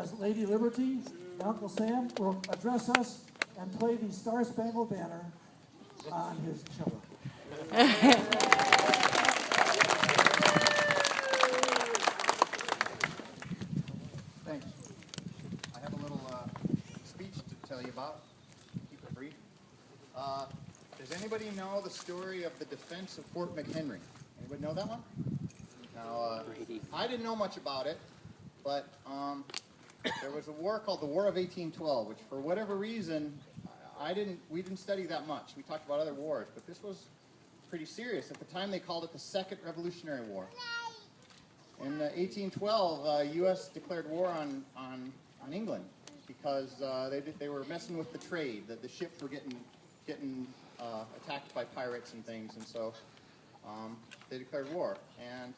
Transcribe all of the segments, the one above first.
as Lady Liberty and Uncle Sam will address us and play the Star Spangled Banner on his cello. Thanks. I have a little speech to tell you about. Keep it brief. Does anybody know the story of the defense of Fort McHenry? Anybody know that one? Now, I didn't know much about it, but there was a war called the War of 1812, which for whatever reason, we didn't study that much. We talked about other wars, but this was pretty serious. At the time, they called it the Second Revolutionary War. In 1812, U.S. declared war on England because they were messing with the trade. The ships were getting attacked by pirates and things, and so they declared war. And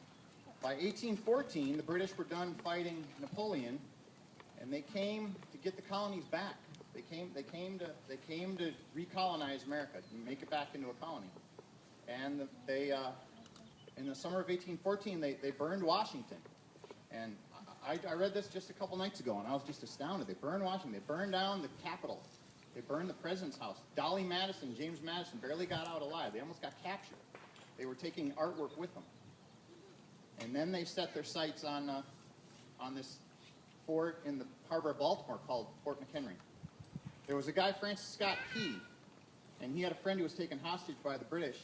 by 1814, the British were done fighting Napoleon, and they came to get the colonies back. They came to recolonize America, to make it back into a colony. And in the summer of 1814, they burned Washington. And I read this just a couple nights ago, and I was just astounded. They burned Washington. They burned down the Capitol. They burned the president's house. Dolly Madison, James Madison barely got out alive. They almost got captured. They were taking artwork with them. And then they set their sights on this fort in the harbor of Baltimore called Fort McHenry. There was a guy, Francis Scott Key, and he had a friend who was taken hostage by the British.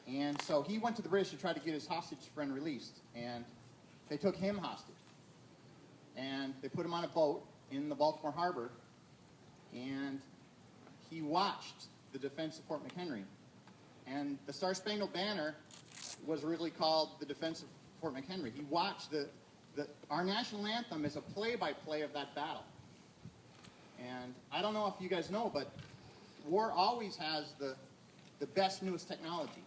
And so he went to the British to try to get his hostage friend released, and they took him hostage. And they put him on a boat in the Baltimore harbor, and he watched the defense of Fort McHenry. And the Star Spangled Banner was really called the defense of Fort McHenry. He watched our national anthem is a play-by-play of that battle. And I don't know if you guys know, but war always has the best, newest technology.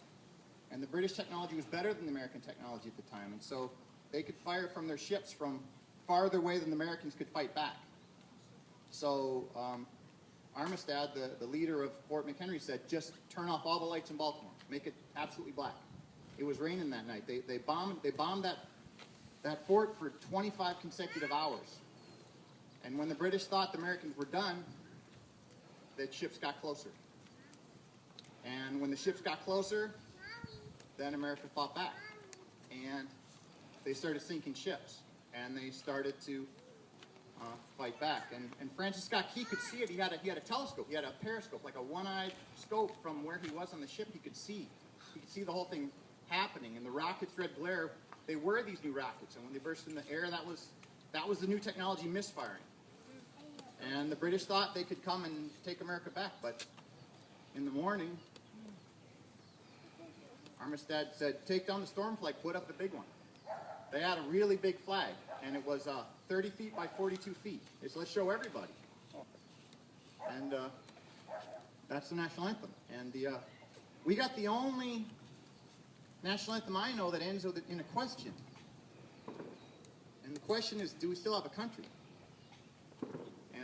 And the British technology was better than the American technology at the time. And so they could fire from their ships from farther away than the Americans could fight back. So Armistead, the leader of Fort McHenry, said, just turn off all the lights in Baltimore. Make it absolutely black. It was raining that night. They bombed that fort for 25 consecutive hours. And when the British thought the Americans were done, the ships got closer. And when the ships got closer, then America fought back. And they started sinking ships. And they started to fight back. And Francis Scott Key could see it. He had a telescope. He had a periscope, like a one-eyed scope from where he was on the ship. He could see the whole thing happening. And the rockets' red glare, they were these new rockets. And when they burst in the air, that was the new technology misfiring. And the British thought they could come and take America back. But in the morning, Armistead said, take down the storm flag, put up the big one. They had a really big flag, and it was 30 feet by 42 feet. So let's show everybody. And that's the national anthem. And we got the only national anthem I know that ends in a question. And the question is, do we still have a country?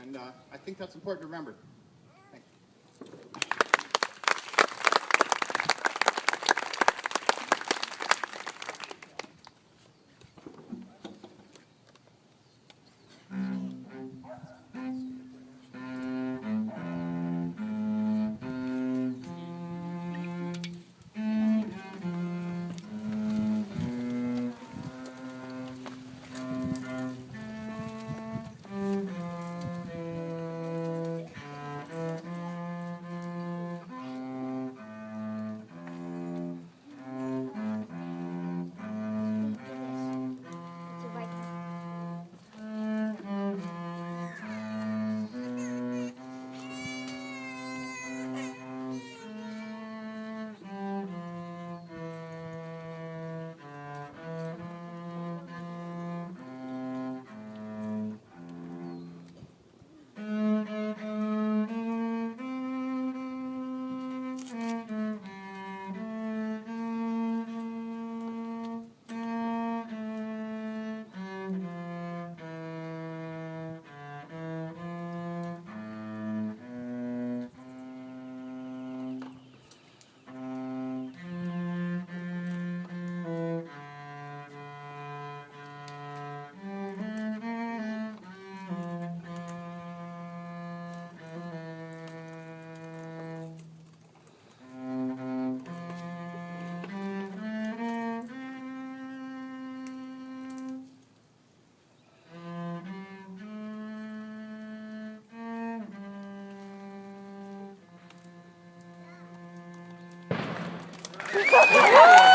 And I think that's important to remember. Thanks. Thank you.